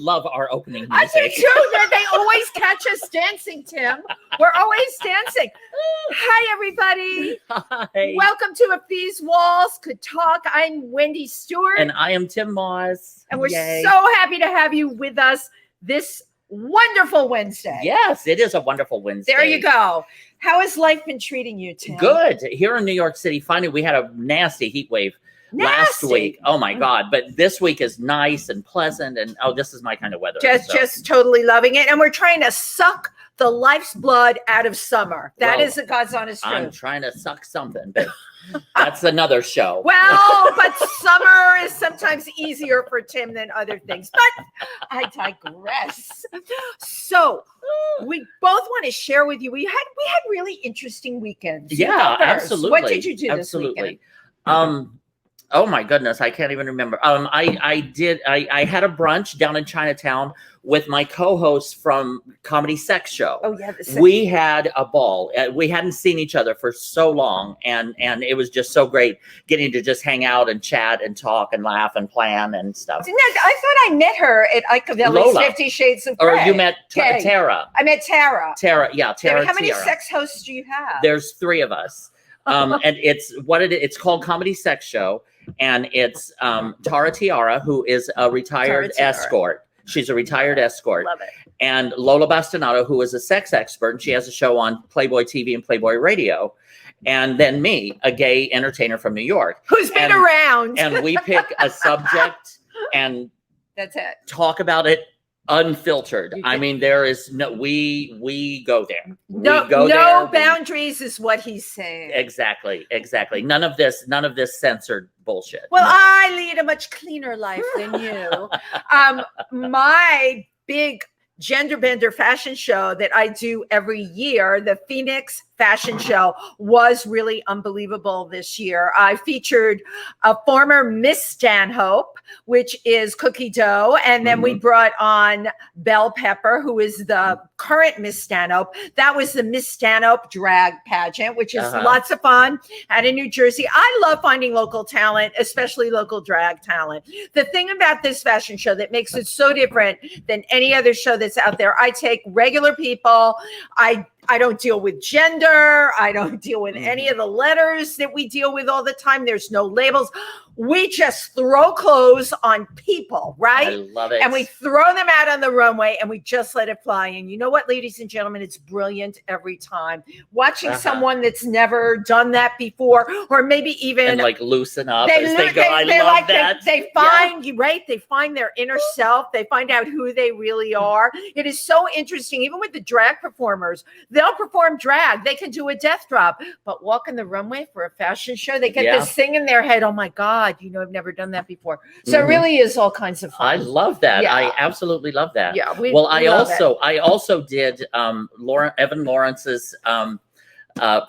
love our opening music. I do too. They always catch us dancing, Tim. We're always dancing. Hi, everybody. Hi. Welcome to If These Walls Could Talk. I'm Wendy Stuart. And I am Tim Moss. And we're Yay. so happy to have you with us this wonderful Wednesday. Yes, it is a wonderful Wednesday. There you go. How has life been treating you, Tim? Good. Here in New York City, finally, we had a nasty heat wave last week. Oh my God. But this week is nice and pleasant. And this is my kind of weather. Just totally loving it. And we're trying to suck the life's blood out of summer. That is the God's honest truth. I'm trying to suck something, but that's another show. Well, but summer is sometimes easier for Tim than other things. But I digress. So we both want to share with you. We had really interesting weekends. Yeah, absolutely. What did you do this weekend? Oh my goodness, I can't even remember. I had a brunch down in Chinatown with my co-host from Comedy Sex Show. Oh yeah, we had a ball. We hadn't seen each other for so long, and it was just so great getting to just hang out and chat and talk and laugh and plan and stuff. No, I thought I met her at Icavelli's 50 Shades of Grey. Or you met Tara. I met Tara. Tara. How many sex hosts do you have? There's 3 of us. And it's called Comedy Sex Show. And it's Tara Tiara, who is a retired escort. She's a retired escort. Love it. And Lola Bastonado, who is a sex expert. And she has a show on Playboy TV and Playboy Radio. And then me, a gay entertainer from New York. Who's been around. And we pick a subject and that's it. Talk about it unfiltered. I mean, there is no, we go there. No boundaries is what he's saying. Exactly. None of this censored bullshit. Well, I lead a much cleaner life than you. My big gender bender fashion show that I do every year, the Phoenix Fashion Show, was really unbelievable this year. I featured a former Miss Stanhope, which is Cookie Dough, and then we brought on Belle Pepper, who is the current Miss Stanhope. That was the Miss Stanhope drag pageant, which is lots of fun out in New Jersey. I love finding local talent, especially local drag talent. The thing about this fashion show that makes it so different than any other show that's out there, I take regular people. I don't deal with gender. I don't deal with any of the letters that we deal with all the time. There's no labels. We just throw clothes on people, right? I love it. And we throw them out on the runway and we just let it fly. And you know what, ladies and gentlemen, it's brilliant every time. Watching someone that's never done that before, or maybe even and like loosen up as they go. I love that. They find you, right? They find their inner self. They find out who they really are. It is so interesting. Even with the drag performers, they'll perform drag. They can do a death drop, but walk in the runway for a fashion show, they get this thing in their head. Oh my God, I've never done that before. So it really is all kinds of fun. I love that. Yeah. I absolutely love that. Yeah. I also did Evan Lawrence's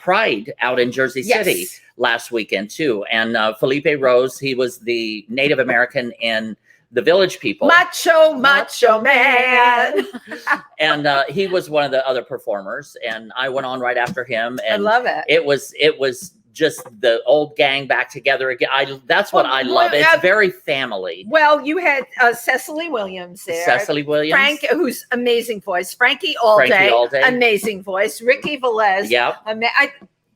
Pride out in Jersey City last weekend too. And Felipe Rose, he was the Native American in the Village People. Macho man. And he was one of the other performers. And I went on right after him. And I love it. It was just the old gang back together again. That's what I love. It's very family. Well, you had Cecily Williams there. Cecily Williams. Frank, who's amazing voice. Frankie All Day. Amazing voice. Ricky Velez. Yep.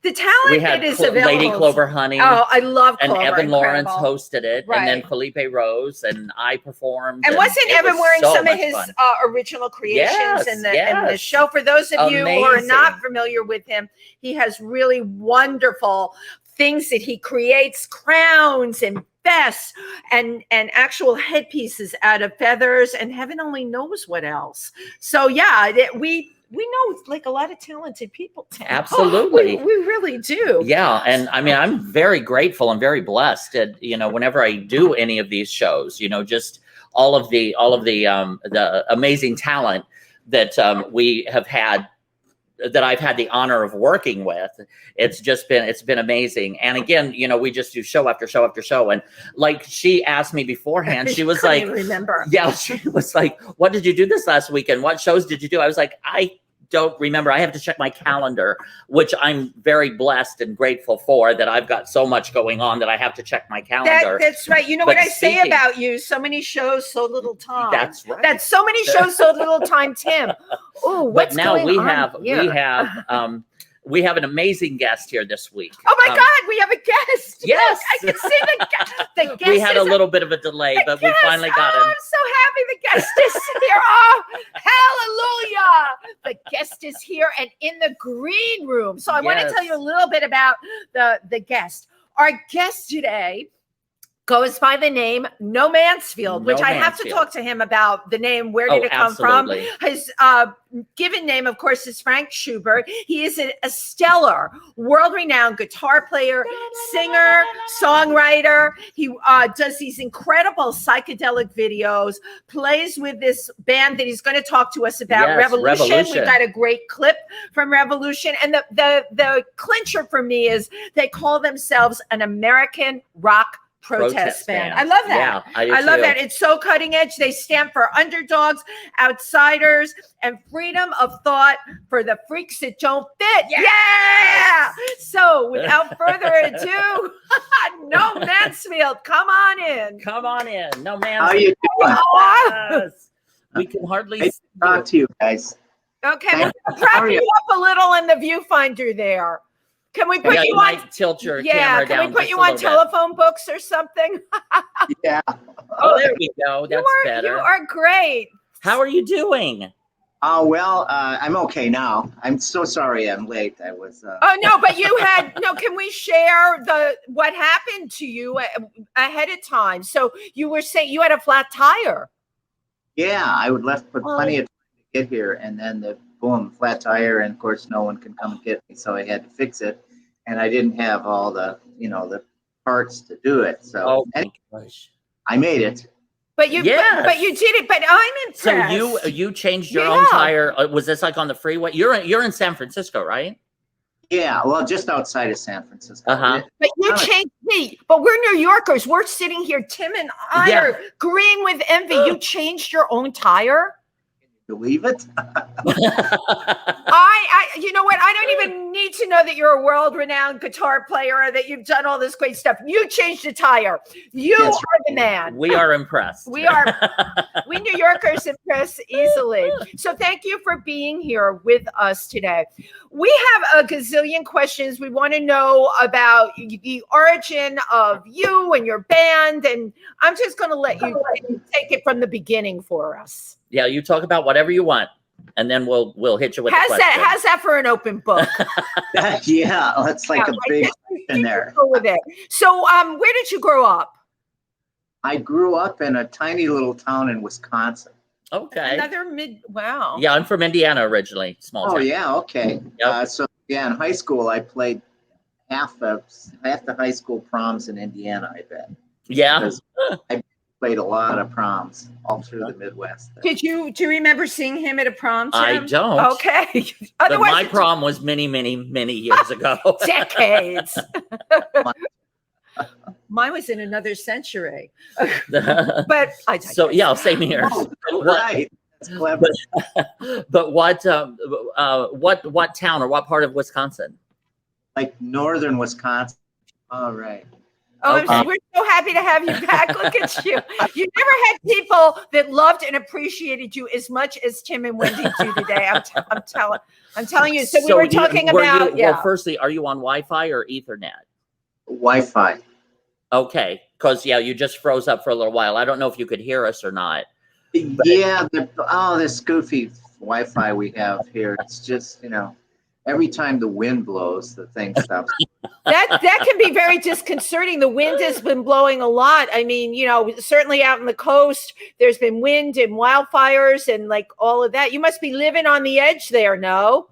The talent that is available. Lady Clover Honey. Oh, I love Clover. And Evan Lawrence hosted it. Right. And then Felipe Rose and I performed. And wasn't Evan wearing some of his original creations in the show? For those of you who are not familiar with him, he has really wonderful things that he creates, crowns and vests and actual headpieces out of feathers and heaven only knows what else. So we know like a lot of talented people. Absolutely. We really do. Yeah. And I mean, I'm very grateful and very blessed that, whenever I do any of these shows, just all of the amazing talent that we have had, that I've had the honor of working with. It's been amazing. And again, we just do show after show after show. And like she asked me beforehand, she was like, remember. Yeah, she was like, what did you do this last weekend? What shows did you do? I was like, I don't remember. I have to check my calendar, which I'm very blessed and grateful for, that I've got so much going on that I have to check my calendar. That's right. You know But what I say about you? So many shows, so little time. That's right. That's so many shows, so little time, Tim. Oh, what's But now going we on have here? we have an amazing guest here this week. Oh my God, we have a guest. Yes. Look, I can see the guest. The guest We had a is little bit of a delay, but we finally got him. I'm so happy the guest is here. Oh, hallelujah. The guest is here and in the green room. So I want to Yes. tell you a little bit about the guest. Our guest today goes by the name No Mansfield, which No I have to Mansfield. talk to him about the name. Where did it come absolutely. from? His given name, of course, is Frank Schubert. He is a stellar, world-renowned guitar player, singer, songwriter. He does these incredible psychedelic videos, plays with this band that he's going to talk to us about, Yes, Revolution. Revolution. We've got a great clip from Revolution. And the clincher for me is they call themselves an American rock protest band. I love that. Yeah, I do love too. that. It's so cutting edge. They stand for underdogs, outsiders, and freedom of thought for the freaks that don't fit. Yeah. So without further ado, No Mansfield, come on in. Come on in. No man. How you doing? Yes. We can hardly Nice see to talk to you guys. Okay, Thank we're gonna prop How are you you? up a little in the viewfinder there. Can we put Yeah, you you on? might tilt your Yeah, camera can down we put just you a on little bit. telephone books or something? Yeah. Oh, there we go. That's you better. are great. How are you doing? Oh, well, I'm okay now. I'm so sorry I'm late. I was, Oh no, but you had no. Can we share what happened to you ahead of time? So you were saying you had a flat tire. yeah, I would left for plenty of time to get here. And then the boom, flat tire. And of course, no one can come and get me. So I had to fix it. And I didn't have all the, the parts to do it. So Oh and my gosh. I made it. But you, Yes. but you did it. But I'm impressed. So you changed your own Yeah. tire. Was this like on the freeway? You're in San Francisco, right? Yeah, well, just outside of San Francisco. Uh-huh. But you changed me. But we're New Yorkers. We're sitting here. Tim and I Yeah. are agreeing with envy. You changed your own tire. Believe it? You know what? I don't even need to know that you're a world-renowned guitar player or that you've done all this great stuff. You changed a tire. You That's are the man. We are impressed. We New Yorkers impress easily. So thank you for being here with us today. We have a gazillion questions. We want to know about the origin of you and your band. And I'm just going to let you take it from the beginning for us. Yeah, you talk about whatever you want, and then we'll hit you with the question. How's that for an open book? Yeah, it's like a big in there. Go with it. So where did you grow up? I grew up in a tiny little town in Wisconsin. Okay. Wow. Yeah, I'm from Indiana originally. Small Oh town. yeah, okay. Yep. So yeah, in high school I played half the high school proms in Indiana. I bet. Yeah. Because I played a lot of proms all through the Midwest. Do you remember seeing him at a prom, Tim? I don't. Okay. But Otherwise, my prom was many years ago. decades. Mine was in another century. But I So yeah, same here. Oh, What- right. That's clever. But what town or what part of Wisconsin? Like northern Wisconsin. All right. Oh, Okay. we're so happy to have you back. Look at you. You never had people that loved and appreciated you as much as Tim and Wendy do today. I'm telling you. So we were talking about. Well, firstly, are you on Wi-Fi or Ethernet? Wi-Fi. Okay, because you just froze up for a little while. I don't know if you could hear us or not. Yeah. This goofy Wi-Fi we have here. It's just every time the wind blows, the thing stops. That can be very disconcerting. The wind has been blowing a lot. I mean, certainly out on the coast, there's been wind and wildfires and like all of that. You must be living on the edge there, no?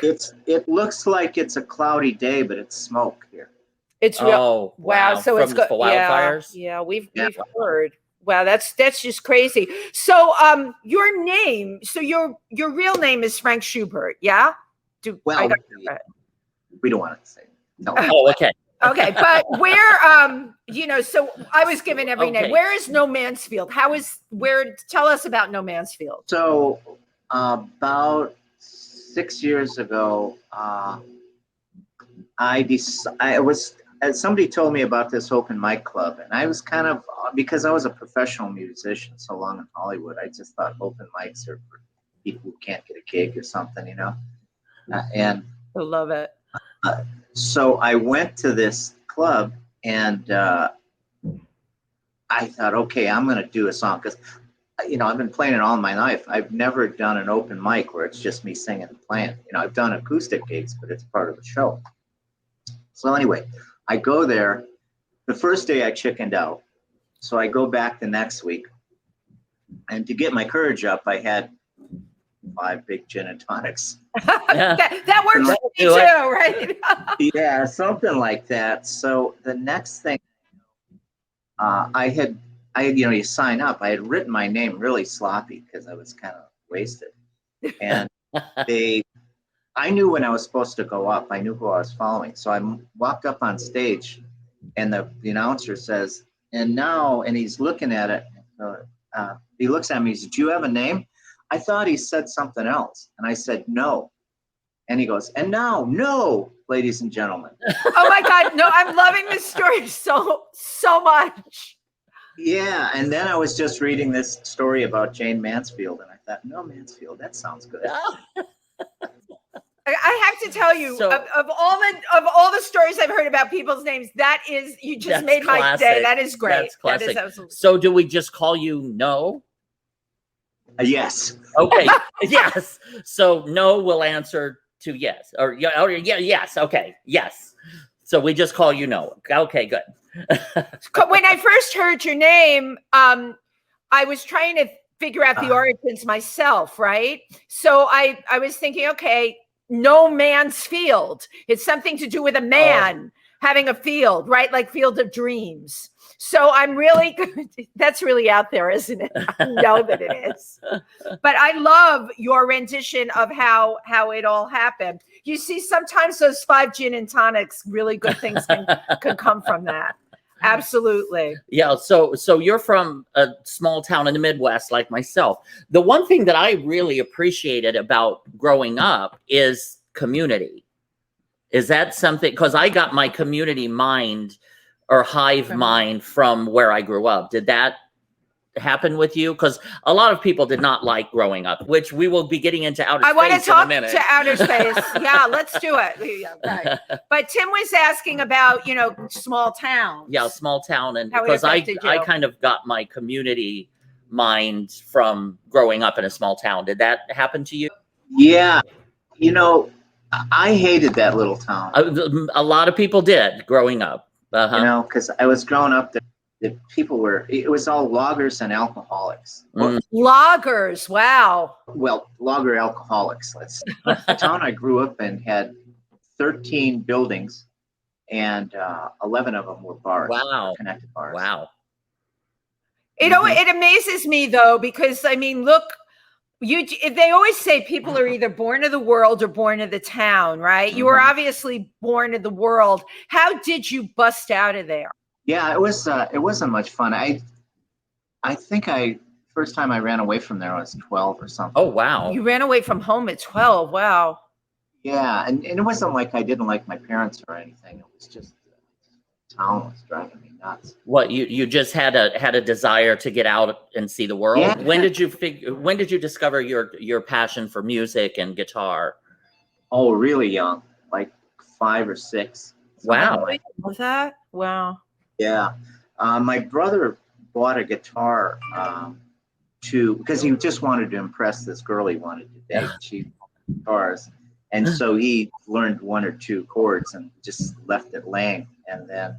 It looks like it's a cloudy day, but it's smoke here. It's real. Oh, Wow. So from it's the wildfires. Yeah, we've heard. Wow, that's just crazy. So your name, so your real name is Frank Schubert, yeah? Well, we don't want to say. No. Oh, okay. Okay, but where so I was given every name. Okay. Where is No Mansfield? Tell us about No Mansfield. So about 6 years ago, somebody told me about this open mic club, and I was kind of, because I was a professional musician so long in Hollywood, I just thought open mics are for people who can't get a gig or something, you know. And I love it. So I went to this club, and I thought, okay, I'm going to do a song, because, you know, I've been playing it all my life. I've never done an open mic where it's just me singing and playing. You know, I've done acoustic gigs, but it's part of the show. So anyway, I go there. The first day I chickened out. So I go back the next week. And to get my courage up, I had 5 big gin and tonics. that works for me too, right? Yeah, something like that. So the next thing, I had, you know, you sign up. I had written my name really sloppy because I was kind of wasted. And I knew when I was supposed to go up. I knew who I was following. So I walked up on stage, and the announcer says, and now, and he's looking at it. He looks at me, he says, do you have a name? I thought he said something else. And I said, no. And he goes, and now, no, ladies and gentlemen. Oh my God, no, I'm loving this story so much. Yeah, and then I was just reading this story about Jane Mansfield, and I thought, no, Mansfield, that sounds good. I have to tell you, of all the stories I've heard about people's names, that is, you just made my day. That is great. That's classic. That is absolutely. So do we just call you No? Yes. Okay. Yes. So No will answer to yes, or yeah, yes. Okay. Yes. So we just call you No. Okay, good. When I first heard your name, I was trying to figure out the origins myself, right? So I was thinking, okay, No Mansfield. It's something to do with a man having a field, right? Like Field of Dreams. So I'm really, that's really out there, isn't it? I know that it is. But I love your rendition of how it all happened. You see, sometimes those 5 gin and tonics, really good things can come from that. Absolutely. Yeah. So you're from a small town in the Midwest, like myself. The one thing that I really appreciated about growing up is community. Is that something? Because I got my community mind or hive mind from where I grew up. Did that happen with you? Because a lot of people did not like growing up, which we will be getting into outer space. I want to talk in a minute. to outer space. Yeah, let's do it. Yeah, right. But Tim was asking about, you know, small town. Yeah, small town. And how because I kind of got my community mind from growing up in a small town. Did that happen to you? Yeah. You know, I hated that little town. A lot of people did growing up. You know, because I was growing up there. The people it was all loggers and alcoholics. Loggers, wow. Well, logger alcoholics. The town I grew up in had 13 buildings, and 11 of them were bars. Wow. Connected bars. Wow. It amazes me, though, because, I mean, look, they always say people are either born of the world or born of the town, right? You were obviously born of the world. How did you bust out of there? Yeah, it wasn't much fun. I think first time I ran away from there I was 12 or something. Oh, wow. You ran away from home at 12. Wow. Yeah, and it wasn't like I didn't like my parents or anything. It was just the town was driving me nuts. What, you just had a desire to get out and see the world? Yeah. When did you discover your passion for music and guitar? Oh, really young, like 5 or 6. Wow. Was that? Wow. Yeah. My brother bought a guitar because he just wanted to impress this girl he wanted to date. She bought guitars. And so he learned 1 or 2 chords and just left it laying. And then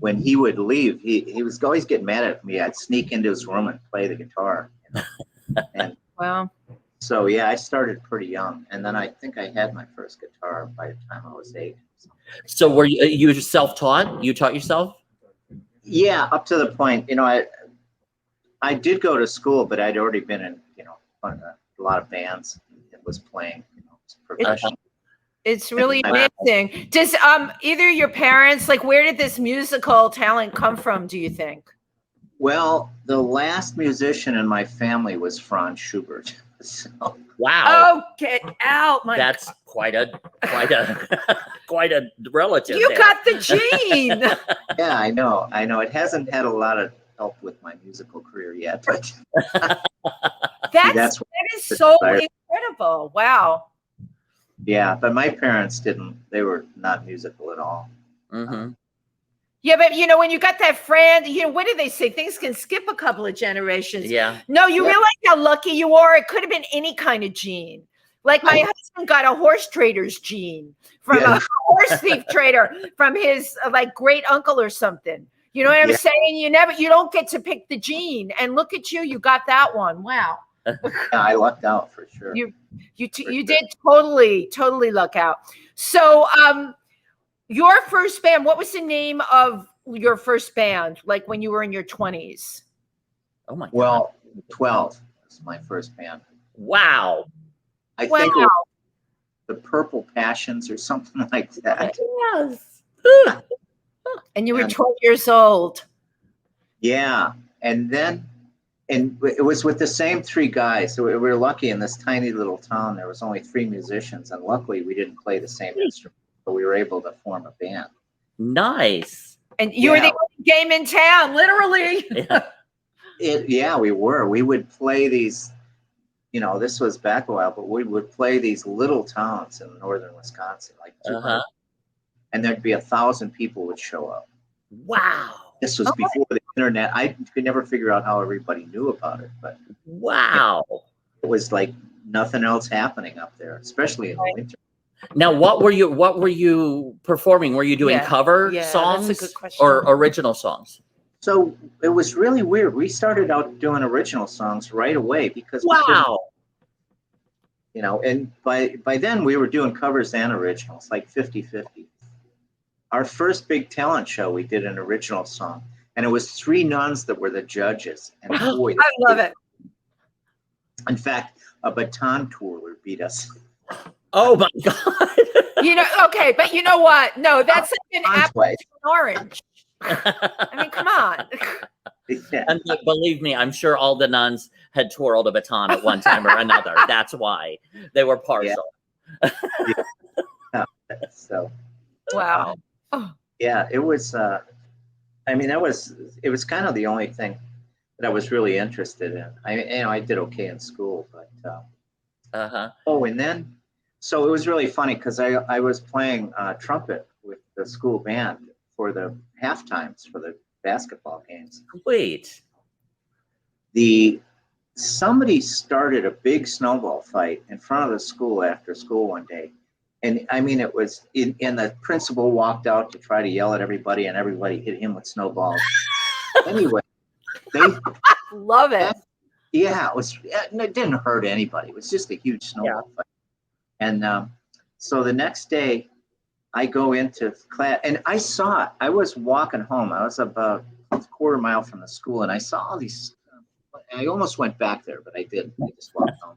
when he would leave, he was always getting mad at me. I'd sneak into his room and play the guitar. You know? And wow. So, yeah, I started pretty young. And then I think I had my first guitar by the time I was 8. So were you self-taught? You taught yourself? Yeah, up to the point, you know, I did go to school, but I'd already been in, you know, a lot of bands that was playing, you know, professional. It's really amazing. Does either your parents, like, where did this musical talent come from, do you think? Well, the last musician in my family was Rod Schubert. So, Wow. Oh, get out, my That's God. quite a quite a relative. You there. got the gene. yeah, I know. It hasn't had a lot of help with my musical career yet, but that that's is so desire. incredible. Wow. Yeah, but my parents didn't. They were not musical at all. Mhm. Yeah, but when you got that friend, what do they say? Things can skip a couple of generations. Yeah. No, you Yeah. realize how lucky you are. It could have been any kind of gene. Like my husband got a horse trader's gene from Yeah. a horse thief trader from his like great uncle or something. You know what I'm Yeah. saying? You don't get to pick the gene. And look at you, you got that one. Wow. Yeah, I lucked out for sure. You did totally luck out. So your first band, what was the name of your first band, like when you were in your 20s? Oh my God. Well, 12 was my first band. Wow. I think it was the Purple Passions or something like that. Yes. And you were 12 years old. Yeah, and it was with the same three guys. So we were lucky in this tiny little town. There was only 3 musicians, and luckily we didn't play the same instrument, but we were able to form a band. Nice. And you were the only game in town, literally. Yeah. We were. We would play these, this was back a while, but we would play these little towns in northern Wisconsin, like 200, and there'd be 1,000 people would show up. Wow. This was before the internet. I could never figure out how everybody knew about it, but wow. It was like nothing else happening up there, especially in the winter. Now, what were you performing? Were you doing cover songs that's a good question. or original songs? So it was really weird. We started out doing original songs right away because and by then we were doing covers and originals, like 50-50. Our first big talent show, we did an original song, and it was 3 nuns that were the judges. And boy, I love it. In fact, a baton twirler beat us. Oh my God. Okay, but you know what? No, that's like an apple Twice. to an orange. I mean, come on. Yeah. And believe me, I'm sure all the nuns had twirled a baton at one time or another. That's why they were partial. Yeah. So. Wow. Yeah, it was. It was kind of the only thing that I was really interested in. I did okay in school, but. Oh, and then, so it was really funny because I was playing trumpet with the school band for the halftimes for the basketball games. Wait. Somebody started a big snowball fight in front of the school after school one day. And it was and the principal walked out to try to yell at everybody, and everybody hit him with snowballs. Anyway, they love it. Yeah, it didn't hurt anybody. It was just a huge snowball fight. And so the next day, I go into class, and I was walking home. I was about a quarter mile from the school, and I saw all these. I almost went back there, but I didn't. I just walked home.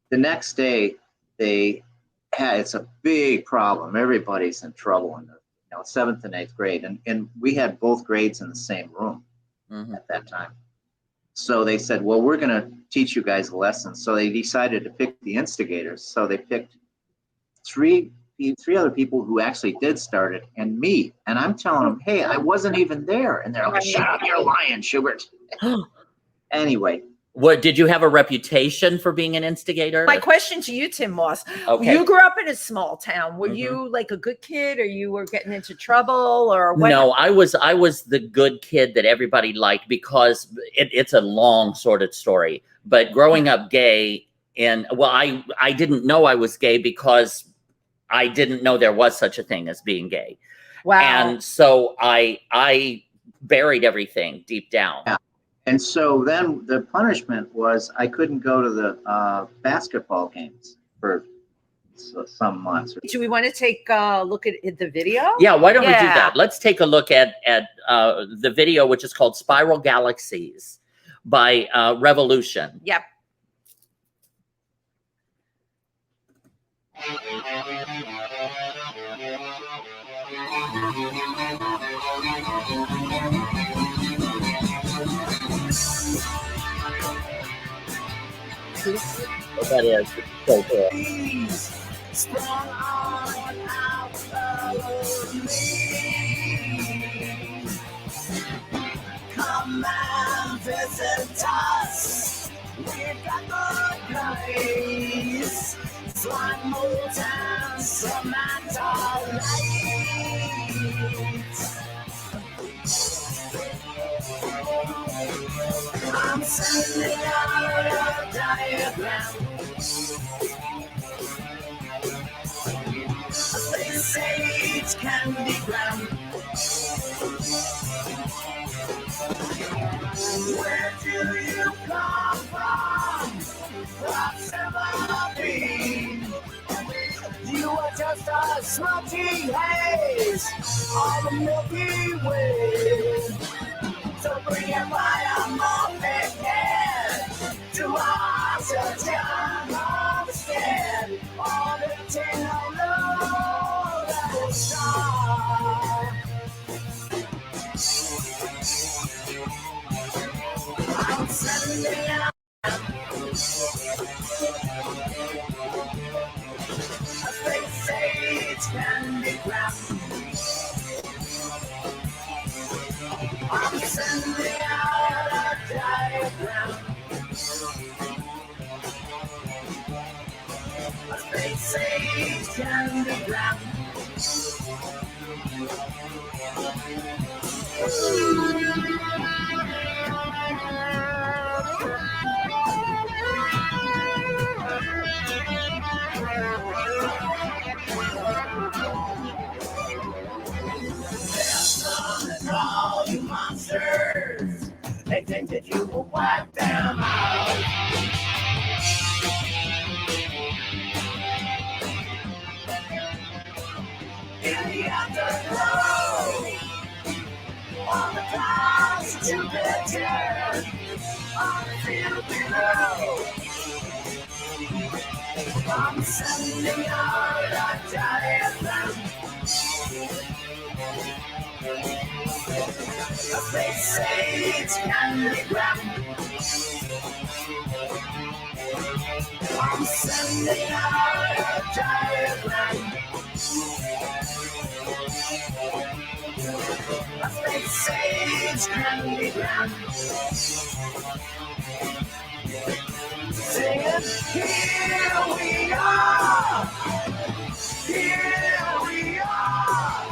The next day, it's a big problem. Everybody's in trouble in the 7th and 8th grade, and we had both grades in the same room at that time. So they said, well, we're going to teach you guys a lesson. So they decided to pick the instigators. So they picked three other people who actually did start it, and me. And I'm telling them, hey, I wasn't even there. And they're like, shut up, you're lying, Schubert. Anyway. What, did you have a reputation for being an instigator? My question to you, Tim, was, you grew up in a small town. Were you like a good kid, or you were getting into trouble, or what? No, I was the good kid that everybody liked because it's a long sordid story. But growing up gay, I didn't know I was gay because I didn't know there was such a thing as being gay. Wow. And so I buried everything deep down. Yeah. And so then the punishment was I couldn't go to the basketball games for some months. Do we want to take a look at the video? Yeah, why don't we do that? Let's take a look at the video, which is called Spiral Galaxies by Revolution. Yep. That is so cool. Sprung on out of me. Come and visit us. We've got the place. Fly mold and Samantha lights. I'm sending out a diagram. They say it's candygram. Where do you come from? Proximity. You are just a smokey haze on the Milky Way. So bring your biomorphic head to us and understand all the that star. I'm sending out a space sage candygram. I'm sending out a diagram. A space sage candygram. All you monsters, they think that you will wipe them out. In the afterglow, on the clouds to Jupiter, on the field below, I'm sending out a diagram. They say it's candygram. I'm sending out a diagram. They say it's candygram. Singing, here we are. Here we are.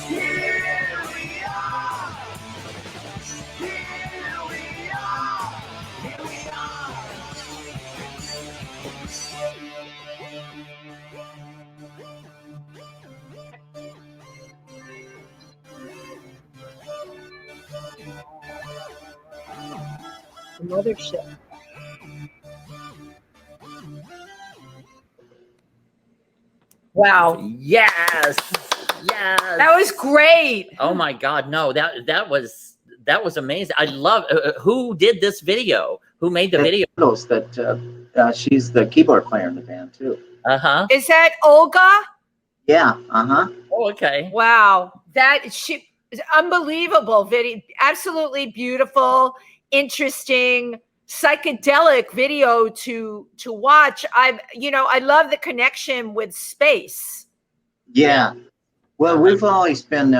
Here we are. Here we are. Here we are. The mothership. Wow. Yes. Yes. That was great. Oh my God. No, that was amazing. I love who did this video? Who made the video? That she's the keyboard player in the band too. Uh-huh. Is that Olga? Yeah. Uh-huh. Oh, okay. Wow. That she is unbelievable video. Absolutely beautiful, interesting, psychedelic video to watch. I love the connection with space. Yeah. Well, we've always been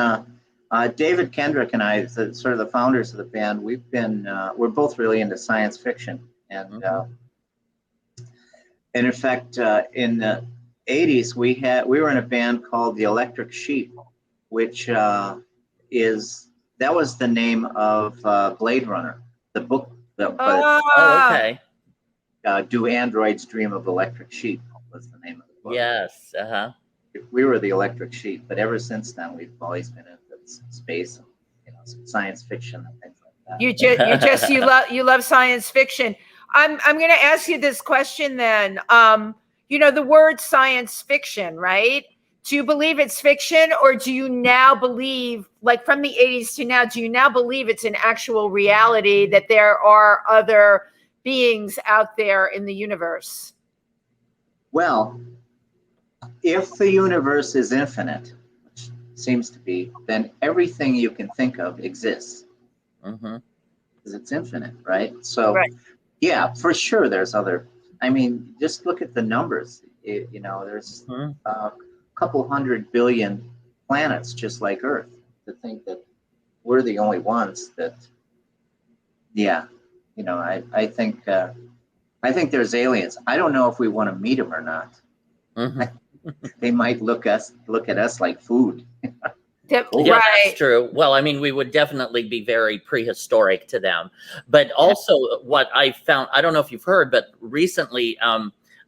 David Kendrick and I, sort of the founders of the band. We're both really into science fiction, and in fact, in the '80s, we were in a band called the Electric Sheep, which was the name of Blade Runner, the book. Okay. Do Androids Dream of Electric Sheep was the name of the book. Yes. Uh-huh. We were the Electric Sheep, but ever since then we've always been into space and science fiction and things like that. You love science fiction. I'm going to ask you this question then. The word science fiction, right? Do you believe it's fiction, or do you now believe, like from the 80s to now, do you now believe it's an actual reality that there are other beings out there in the universe? Well, if the universe is infinite, which seems to be, then everything you can think of exists. Mm-hmm. Because it's infinite, right? So right. Yeah, for sure. There's other. I mean, just look at the numbers. There's a couple 100 billion planets just like Earth. To think that we're the only ones that, yeah, I think there's aliens. I don't know if we want to meet them or not. They might look at us like food. Yeah, Right. that's true. Well, I mean, we would definitely be very prehistoric to them. But also, what I found, I don't know if you've heard, but recently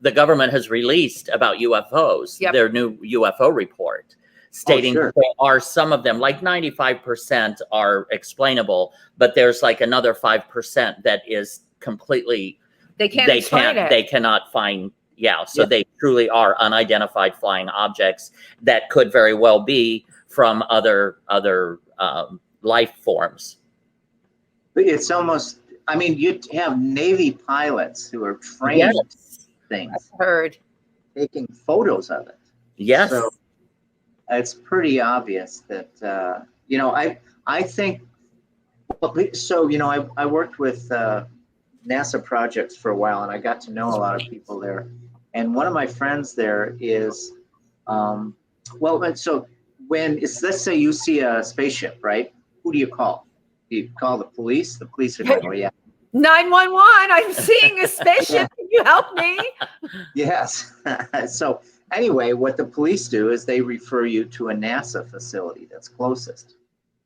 the government has released about UFOs, their new UFO report, stating there are some of them, like 95% are explainable, but there's like another 5% that is completely, they cannot find. Yeah, so they truly are unidentified flying objects that could very well be from other life forms. It's almost, I mean, you have Navy pilots who are trained things. I've heard. Taking photos of it. Yes. So it's pretty obvious that, I think, I worked with NASA projects for a while, and I got to know a lot of people there. And one of my friends there is, so when it's, let's say you see a spaceship, right? Who do you call? Do you call the police? The police are going, oh yeah. 911, I'm seeing a spaceship. Can you help me? Yes. So anyway, what the police do is they refer you to a NASA facility that's closest.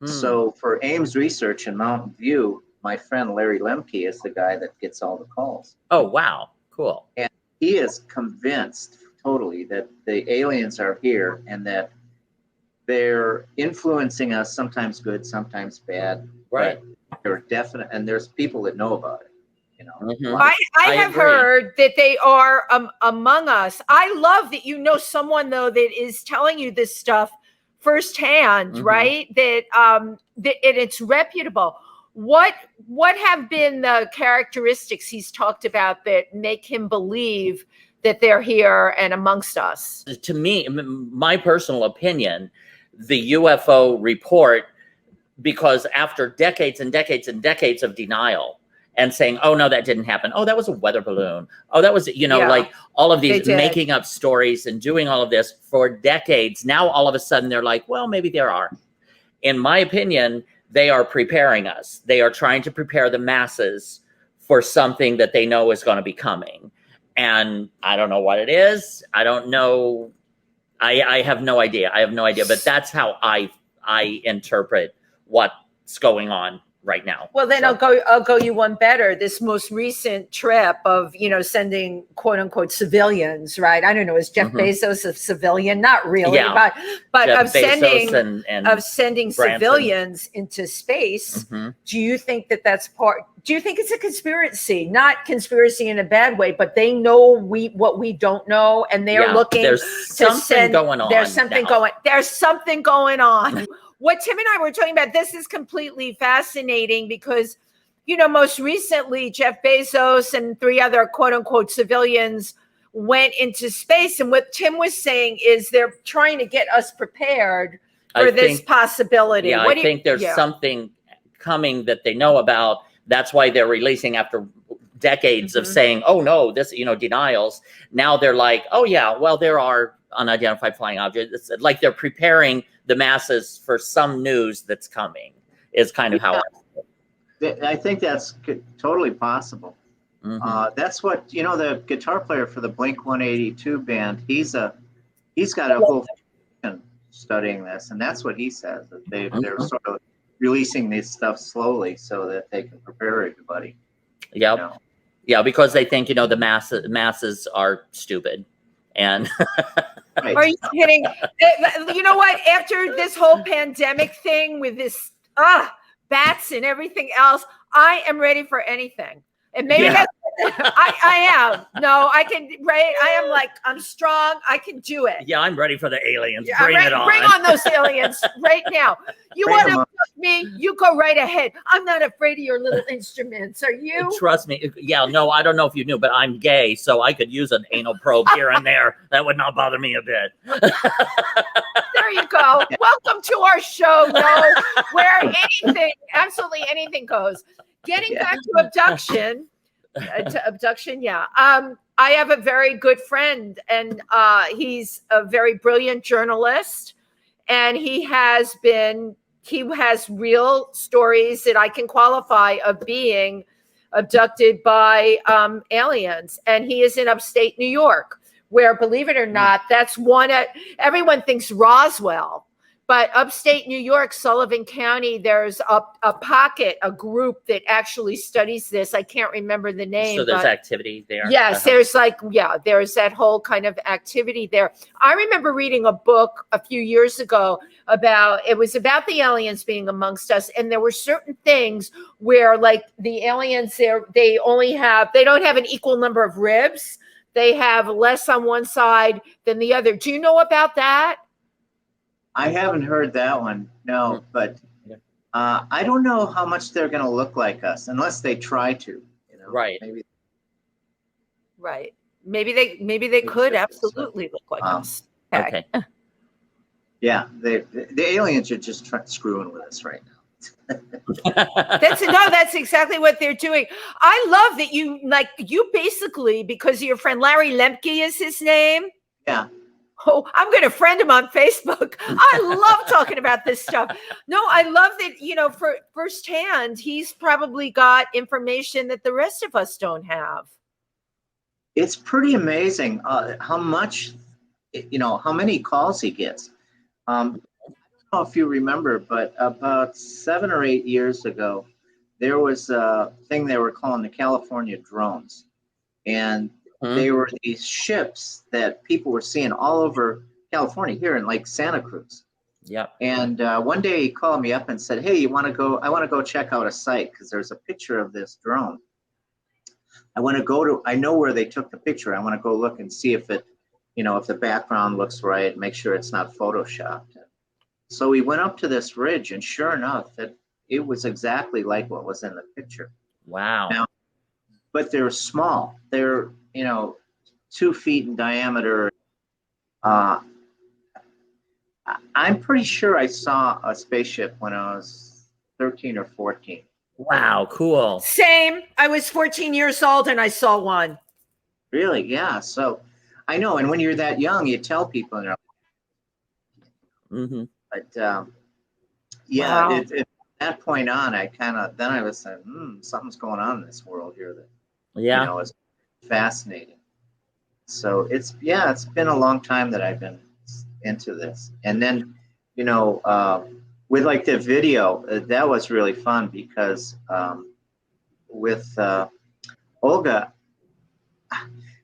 So for Ames Research in Mountain View, my friend Larry Lemke is the guy that gets all the calls. Oh, wow. Cool. And he is convinced totally that the aliens are here and that they're influencing us, sometimes good, sometimes bad. Right. They're definite, and there's people that know about it. I have heard that they are among us. I love that you know someone though that is telling you this stuff firsthand, right? That and it's reputable. What have been the characteristics he's talked about that make him believe that they're here and amongst us? To me, my personal opinion, the UFO report, because after decades and decades and decades of denial and saying, oh, no, that didn't happen. Oh, that was a weather balloon. Oh, that was, like all of these making up stories and doing all of this for decades. Now, all of a sudden, they're like, well, maybe there are. In my opinion, they are preparing us. They are trying to prepare the masses for something that they know is going to be coming. And I don't know what it is. I don't know. I have no idea. I have no idea. But that's how I interpret what's going on right now. Well, then I'll go you one better. This most recent trip of, sending quote unquote civilians, right? I don't know, is Jeff Bezos a civilian? Not really, but of sending civilians into space. Do you think that's do you think it's a conspiracy? Not conspiracy in a bad way, but they know what we don't know, and they're looking there's something going on. There's something going on. What Tim and I were talking about, this is completely fascinating because, most recently, Jeff Bezos and 3 other quote unquote civilians went into space. And what Tim was saying is they're trying to get us prepared for this possibility. Yeah, I think there's something coming that they know about. That's why they're releasing after decades of saying, oh, no, this, denials. Now they're like, oh, yeah, well, there are unidentified flying objects. It's like they're preparing the masses for some news that's coming is kind of how I think that's totally possible. That's what, the guitar player for the Blink-182 band, he's got a whole studying this, and that's what he says, that they're sort of releasing this stuff slowly so that they can prepare everybody. Yeah. Yeah, because they think, the masses are stupid. And right. Are you kidding? You know what? After this whole pandemic thing with this bats and everything else, I am ready for anything. And maybe that's I am. No, I can. Right? I am like, I'm strong. I can do it. Yeah, I'm ready for the aliens. Bring it on. Bring on those aliens right now. You want to fuck me? You go right ahead. I'm not afraid of your little instruments. Are you? Trust me. Yeah, no, I don't know if you knew, but I'm gay, so I could use an anal probe here and there. That would not bother me a bit. There you go. Welcome to our show, where absolutely anything goes. Getting back to abduction, To abduction, yeah. I have a very good friend, and he's a very brilliant journalist, and he has real stories that I can qualify of being abducted by aliens, and he is in upstate New York, where, believe it or not, that's everyone thinks Roswell. But upstate New York, Sullivan County, there's a group that actually studies this. I can't remember the name. So there's activity there. Yes, there's there's that whole kind of activity there. I remember reading a book a few years ago about the aliens being amongst us. And there were certain things where, like, the aliens there, they don't have an equal number of ribs. They have less on one side than the other. Do you know about that? I haven't heard that one, no, but I don't know how much they're going to look like us unless they try to. Right. Maybe. Right. Maybe they could absolutely look like us. Okay. Yeah, the aliens are just screwing with us right now. That's exactly what they're doing. I love that you basically, because your friend Larry Lemke is his name. Yeah. Oh, I'm going to friend him on Facebook. I love talking about this stuff. No, I love that, for firsthand, he's probably got information that the rest of us don't have. It's pretty amazing how many calls he gets. I don't know if you remember, but about 7 or 8 years ago, there was a thing they were calling the California drones. And they were these ships that people were seeing all over California, here in Lake Santa Cruz. Yeah. And one day he called me up and said, "Hey, I want to go check out a site because there's a picture of this drone. I know where they took the picture. I want to go look and see if it, if the background looks right, make sure it's not photoshopped." So we went up to this ridge, and sure enough, it was exactly like what was in the picture. Wow. Now, but they're small. They're 2 feet in diameter. I'm pretty sure I saw a spaceship when I was 13 or 14. Wow, cool. Same. I was 14 years old and I saw one. Really? Yeah. So I know. And when you're that young, you tell people. And But yeah, Wow. From that point on, I was saying, something's going on in this world here that is fascinating. So it's been a long time that I've been into this. And then, with like the video, that was really fun because with Olga,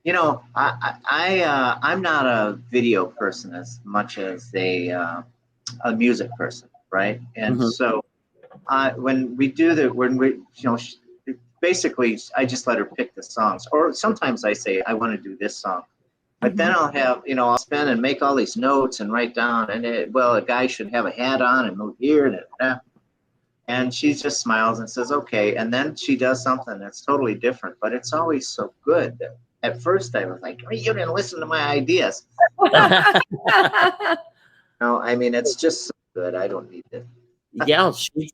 I'm not a video person as much as a music person, right? And so when we basically, I just let her pick the songs, or sometimes I say, I want to do this song, but then I'll have, I'll spend and make all these notes and write down, and a guy should have a hat on and move here, and she just smiles and says, okay, and then she does something that's totally different, but it's always so good. At first I was like, you didn't listen to my ideas. No, I mean, it's just so good. I don't need it. Yeah, she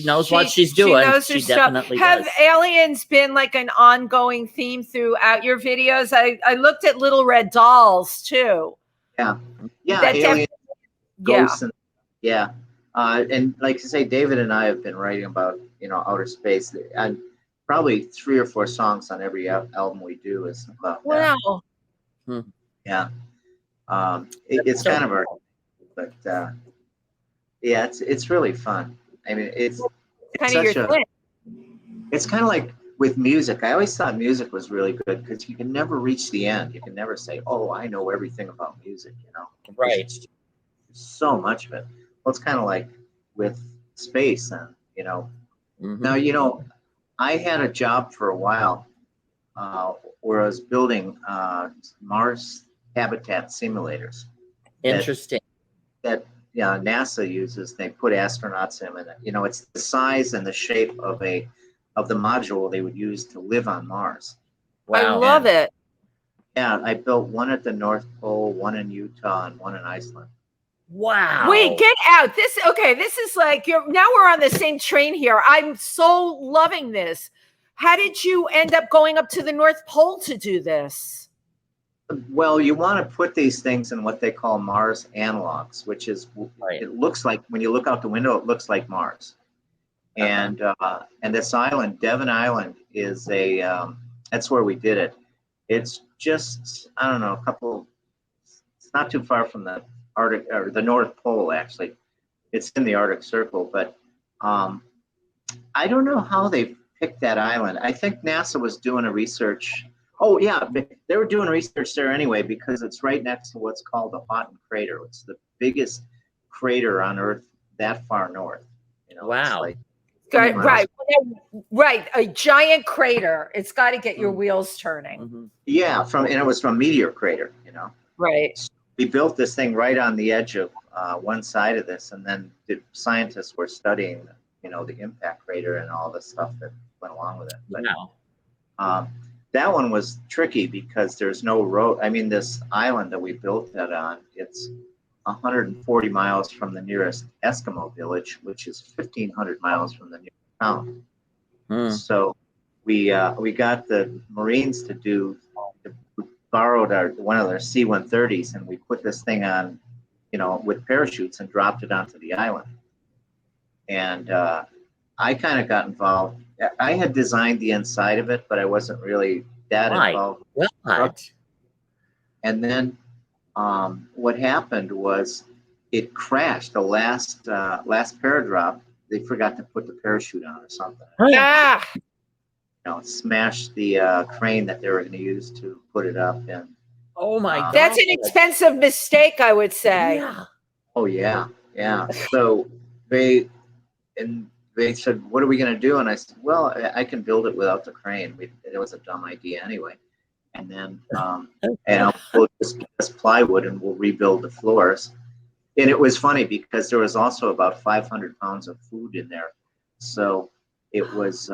knows what she's doing. She knows her definitely stuff. does. Have aliens been like an ongoing theme throughout your videos? I looked at Little Red Dolls too. Yeah, aliens, ghosts, and like you say, David and I have been writing about outer space, and probably 3 or 4 songs on every album we do is about that. Wow. Yeah, it's kind of our, but. Yeah, it's really fun. I mean, it's kind of your thing. It's kind of like with music. I always thought music was really good because you can never reach the end. You can never say, "Oh, I know everything about music." Right? There's so much of it. Well, it's kind of like with space, and Now, I had a job for a while where I was building Mars habitat simulators. Interesting. That NASA uses. They put astronauts in, and it's the size and the shape of the module they would use to live on Mars. Wow. I love it. Yeah, I built one at the North Pole, one in Utah, and one in Iceland. Wow. Wait, get out. This is like now we're on the same train here. I'm so loving this. How did you end up going up to the North Pole to do this? Well, you want to put these things in what they call Mars analogs, which is, it looks like, when you look out the window, it looks like Mars. And this island, Devon Island, is that's where we did it. It's just, I don't know, it's not too far from the Arctic, or the North Pole, actually. It's in the Arctic Circle, but I don't know how they picked that island. I think NASA was doing a research. Oh yeah, they were doing research there anyway, because it's right next to what's called the Houghton crater. It's the biggest crater on Earth that far north. You know, wow. Right. A giant crater. It's got to get your wheels turning. Mm-hmm. Yeah, and it was from meteor crater, you know. Right. So we built this thing right on the edge of one side of this, and then the scientists were studying, you know, the impact crater and all the stuff that went along with it. But that one was tricky because there's no road. I mean, this island that we built that on, it's 140 miles from the nearest Eskimo village, which is 1,500 miles from the nearest town. So we got the Marines to borrowed one of their C-130s, and we put this thing on, you know, with parachutes and dropped it onto the island. And I kind of got involved. I had designed the inside of it, but I wasn't really that involved. What? And then what happened was it crashed. The last paradrop, they forgot to put the parachute on or something. Ah! You know, smashed the crane that they were going to use to put it up. And Oh my God. That's an expensive mistake, I would say. Yeah. oh yeah. So they said, "What are we going to do?" And I said, "Well, I can build it without the crane." It was a dumb idea anyway. And then and we'll just get this plywood and we'll rebuild the floors. And it was funny because there was also about 500 pounds of food in there, so it was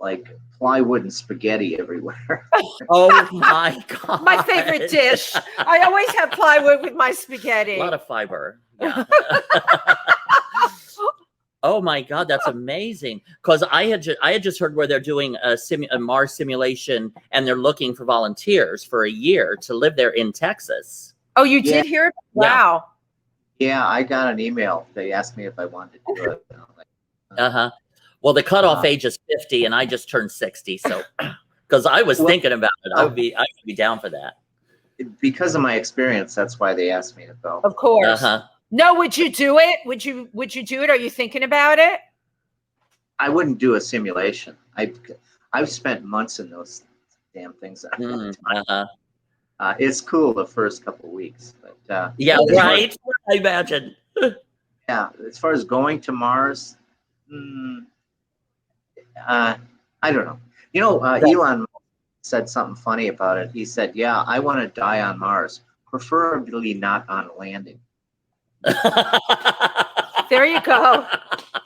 like plywood and spaghetti everywhere. Oh my God. My favorite dish. I always have plywood with my spaghetti. A lot of fiber. Yeah. Oh my God, that's amazing. Because I had just heard where they're doing a Mars simulation, and they're looking for volunteers for a year to live there in Texas. Oh, you did hear it? Wow. Yeah, I got an email. They asked me if I wanted to do it. Well, the cutoff age is 50, and I just turned 60. So, because I was thinking about it, I would be down for that. Because of my experience, that's why they asked me to go. Of course. No, would you do it? Would you do it? Are you thinking about it? I wouldn't do a simulation. I've spent months in those damn things. It's cool the first couple of weeks, but yeah, right. I imagine. Yeah, as far as going to Mars, I don't know. You know, Elon said something funny about it. He said, "Yeah, I want to die on Mars, preferably not on landing." There you go.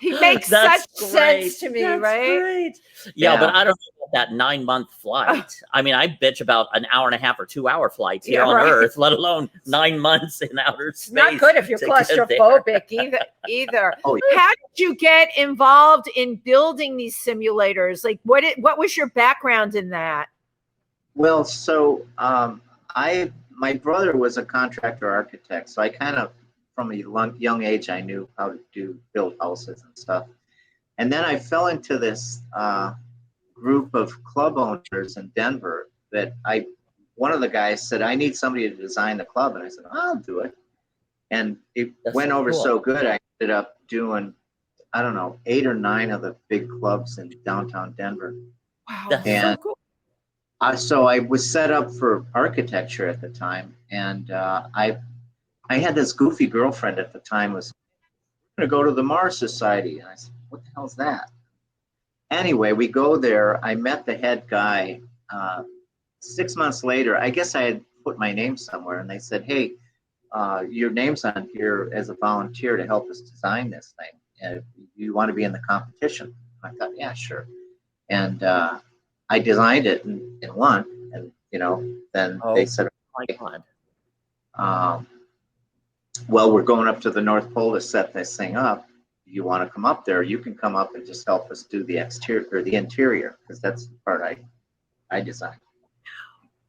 He makes such sense to me, That's right? Great. Yeah, but I don't know about that 9-month flight. I mean, I bitch about an hour and a half or 2-hour flights here on Earth, let alone 9 months in outer space. Not good if you're claustrophobic either. Oh, yeah. How did you get involved in building these simulators? Like, what was your background in that? Well, so my brother was a contractor architect, so I kind of, from a young age, I knew how to build houses and stuff. And then I fell into this group of club owners in Denver that one of the guys said, "I need somebody to design the club." And I said, "I'll do it." And it went over so good, I ended up doing, I don't know, 8 or 9 of the big clubs in downtown Denver. Wow, That's so cool. So I was set up for architecture at the time, and I had this goofy girlfriend at the time was going to go to the Mars Society. And I said, "What the hell's that?" Anyway, we go there. I met the head guy. 6 months later, I guess I had put my name somewhere, and they said, "Hey, your name's on here as a volunteer to help us design this thing. And you want to be in the competition?" I thought, "Yeah, sure." And I designed it and won. And, you know, then they said, "Oh my God. Well, we're going up to the North Pole to set this thing up." you want to come up there, you can come up and just help us do the exterior or the interior, because that's the part I designed.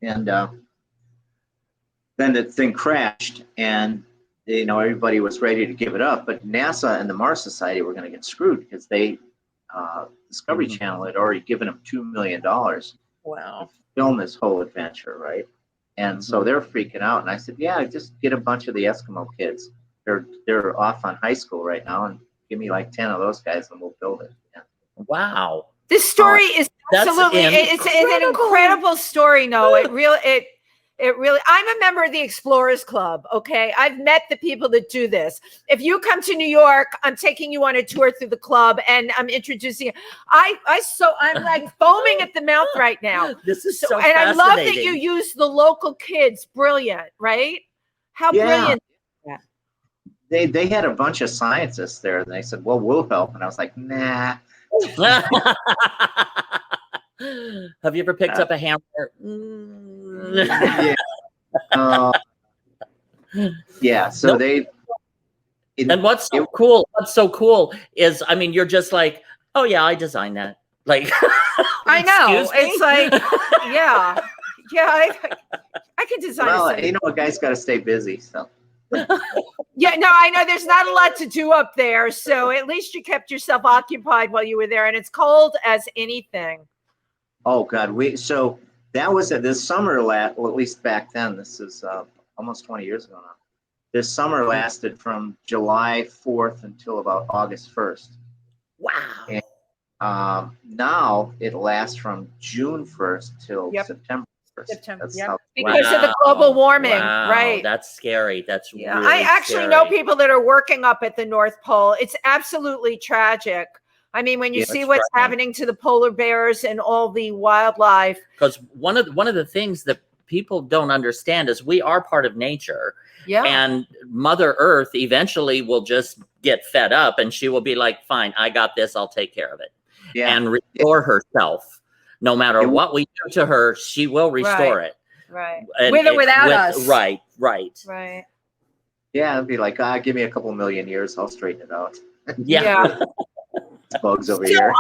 And then the thing crashed, and everybody was ready to give it up, but NASA and the Mars Society were going to get screwed because they Discovery Channel had already given them $2 million. Wow. To film this whole adventure, right? And so they're freaking out, and I said, yeah, just get a bunch of the Eskimo kids. They're off on high school right now, and give me like 10 of those guys, and we'll build it. Yeah. Wow. This story is absolutely it's an incredible story. No, it really I'm a member of the Explorers Club. Okay. I've met the people that do this. If you come to New York, I'm taking you on a tour through the club, and I'm introducing you. I'm like foaming at the mouth right now. This is so and I love that fascinating. you use the local kids. Brilliant, right? How brilliant. They had a bunch of scientists there, and they said, well, we'll help. And I was like, nah. Have you ever picked up a hammer? Yeah. So nope. And what's so cool is, I mean, you're just like, oh yeah, I designed that. Like, I know. It's like, yeah, I can design. Well, a guy's got to stay busy, so. Yeah, no, I know there's not a lot to do up there, so at least you kept yourself occupied while you were there, and it's cold as anything. Oh God, so that was this summer. Well, at least back then. This is almost 20 years ago now. This summer lasted from July 4th until about August 1st. Wow. And now it lasts from June 1st till September 1st. September, because of the global warming, right? That's scary. That's really I actually scary. know people that are working up at the North Pole. It's absolutely tragic. I mean, when you see what's happening to the polar bears and all the wildlife. Because one of the things that people don't understand is we are part of nature. Yeah. And Mother Earth eventually will just get fed up, and she will be like, fine, I got this, I'll take care of it. Yeah. And restore herself. No matter what we do to her, she will restore it. Right. With or without us. Right. Yeah, it'd be like, give me a couple million years, I'll straighten it out. Yeah. Bugs over here.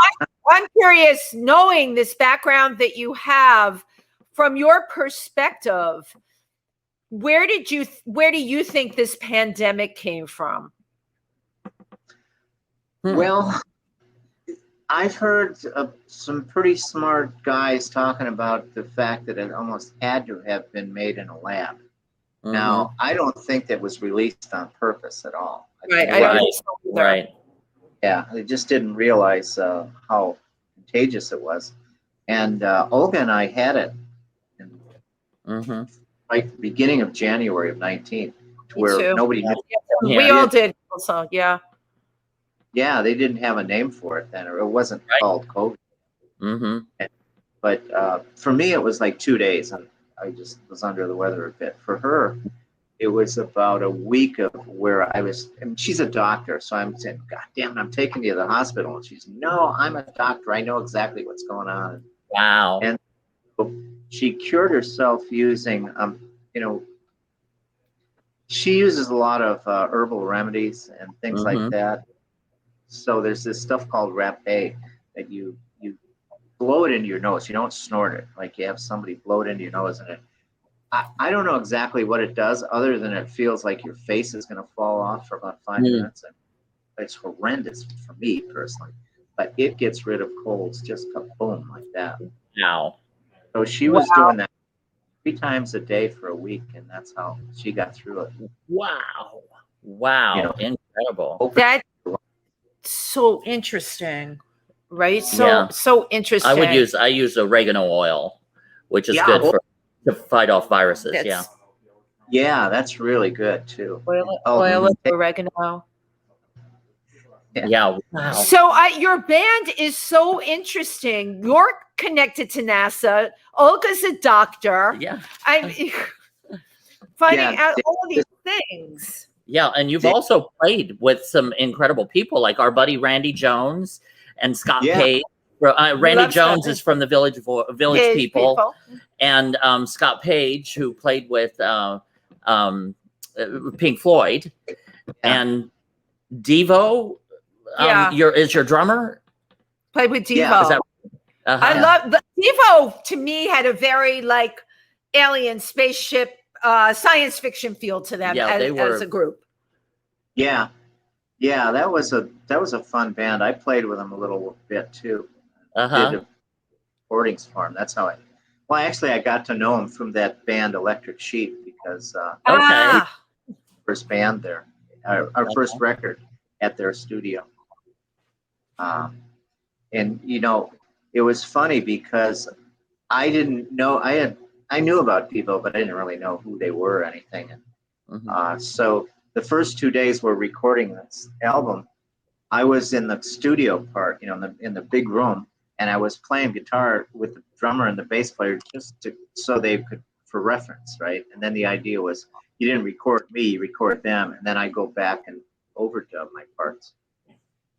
I'm curious, knowing this background that you have, from your perspective, where do you think this pandemic came from? Well, I've heard some pretty smart guys talking about the fact that it almost had to have been made in a lab. Mm-hmm. Now, I don't think that was released on purpose at all. Right. Yeah, they just didn't realize how contagious it was. And Olga and I had it in right the beginning of January of 19, to where nobody knew. We all did also, yeah. Yeah, they didn't have a name for it then, or it wasn't called COVID. But for me, it was like 2 days, and I just was under the weather a bit. For her, it was about a week of where I was, and she's a doctor, so I'm saying, God damn it, I'm taking you to the hospital. And she's, no, I'm a doctor. I know exactly what's going on. Wow. And she cured herself using, she uses a lot of herbal remedies and things like that. So there's this stuff called rapé that you blow it into your nose. You don't snort it. Like you have somebody blow it into your nose, and I don't know exactly what it does, other than it feels like your face is going to fall off for about 5 minutes. And it's horrendous for me personally, but it gets rid of colds just kaboom like that. Wow. So she was doing that 3 times a day for a week, and that's how she got through it. Wow. Incredible. That's so interesting, right? So interesting. I use oregano oil, which is good to fight off viruses. Yeah, that's really good too. Oil of oregano. Yeah. Wow. So your band is so interesting. You're connected to NASA. Olga's a doctor. Yeah. I'm finding out all these things. Yeah, and you've also played with some incredible people, like our buddy Randy Jones and Scott Page. Randy Jones is from the Village People. And Scott Page, who played with Pink Floyd, and Devo, Yeah. is your drummer? Played with Devo. Yeah, Is that, I love the Devo. To me, had a very like alien spaceship, science fiction feel to them Yeah, they were as a group. yeah, yeah. That was a fun band. I played with them a little bit too. Did recordings for them. That's how I. Well, actually, I got to know him from that band Electric Sheep because first band there, our first record at their studio. And you know, it was funny because I didn't know I knew about people, but I didn't really know who they were or anything. And so the first 2 days we're recording this album, I was in the studio part, you know, in the big room, and I was playing guitar with the drummer and the bass player so they could, for reference, right? And then the idea was you didn't record me, you record them, and then I go back and overdub my parts.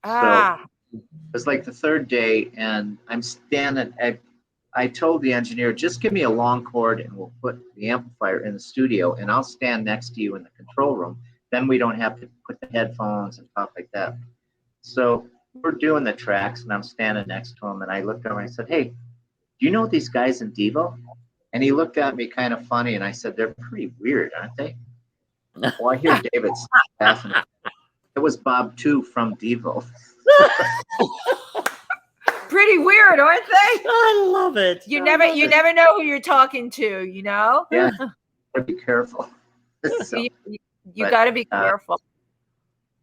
So it was like the third day, and I'm standing. I told the engineer, just give me a long cord, and we'll put the amplifier in the studio, and I'll stand next to you in the control room. Then we don't have to put the headphones and stuff like that. So we're doing the tracks, and I'm standing next to him, and I looked over and I said, "Hey, do you know these guys in Devo?" And he looked at me kind of funny, and I said, "They're pretty weird, aren't they?" Well, I hear David laughing. It was Bob too from Devo. Pretty weird, aren't they? I love it. You never know who you're talking to, you know? Yeah, gotta be careful. So, you got to be careful.